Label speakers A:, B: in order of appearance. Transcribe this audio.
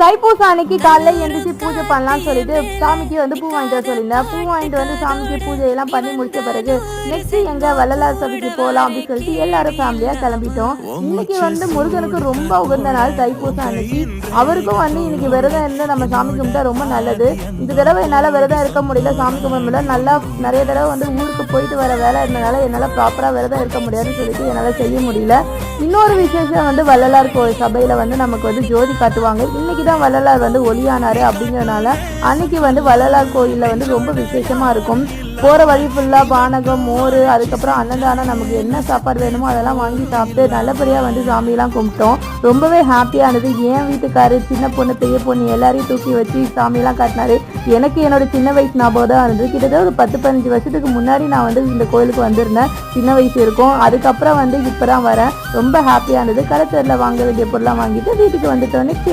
A: தைப்பூசம் அன்னைக்கு காலைல எழுந்திரிச்சு பூஜை பண்ணலாம்னு சொல்லிட்டு சாமிக்கு பூ வாங்கிட்டு வர சொல்லியிருந்தேன். பூ வாங்கிட்டு சாமிக்கு பூஜையெல்லாம் பண்ணி முடிச்ச பிறகு நெக்ஸ்ட் எங்க வள்ளலார் சபைக்கு போகலாம் அப்படின்னு சொல்லிட்டு எல்லாரும் ஃபேமிலியா கிளம்பிட்டோம். இன்னைக்கு முருகனுக்கு ரொம்ப உகந்த நாள் தைப்பூசம் அன்னைக்கு. அவருக்கும் இன்னைக்கு விரதம் இருந்து நம்ம சாமி கும்பிட்டா ரொம்ப நல்லது. இந்த தடவை என்னால் விரதம் இருக்க முடியல, சாமி கும்பிட முடியல. நல்லா நிறைய தடவை ஊருக்கு போயிட்டு வர வேலை இருந்தனால என்னால் ப்ராப்பராக விரதம் இருக்க முடியாதுன்னு சொல்லிட்டு என்னால் செய்ய முடியல. இன்னொரு விசேஷம் வள்ளலார் கோயில் சபையில் நமக்கு ஜோதி காட்டுவாங்க. இன்னைக்கு தான் வள்ளலார் ஒளியானாரு அப்படிங்கிறதுனால அன்னைக்கு வள்ளலார் கோயிலில் ரொம்ப விசேஷமாக இருக்கும். போகிற வழி ஃபுல்லாக பானகம், மோர், அதுக்கப்புறம் அன்னதானம், நமக்கு என்ன சாப்பாடு வேணுமோ அதெல்லாம் வாங்கி சாப்பிட்டு நல்லபடியாக சாமியெல்லாம் கும்பிட்டோம். ரொம்பவே ஹாப்பியானது. என் வீட்டுக்காரு, சின்ன பொண்ணு, பெரிய பொண்ணு எல்லாரையும் தூக்கி வச்சு சாமியெல்லாம் காட்டினாரு. எனக்கு என்னோட சின்ன வயசு ஞாபகம் தான் இருந்தது. கிட்டத்தட்ட ஒரு 10-15 வருஷத்துக்கு முன்னாடி நான் இந்த கோயிலுக்கு வந்திருந்தேன். சின்ன வயசு இருக்கும். அதுக்கப்புறம் இப்போ தான் வரேன். ரொம்ப ஹாப்பியானது. கடைத்தெருவில் வாங்க வேண்டிய பொருளாக வாங்கிட்டு வீட்டுக்கு வந்துட்டோம். நெக்ஸ்ட்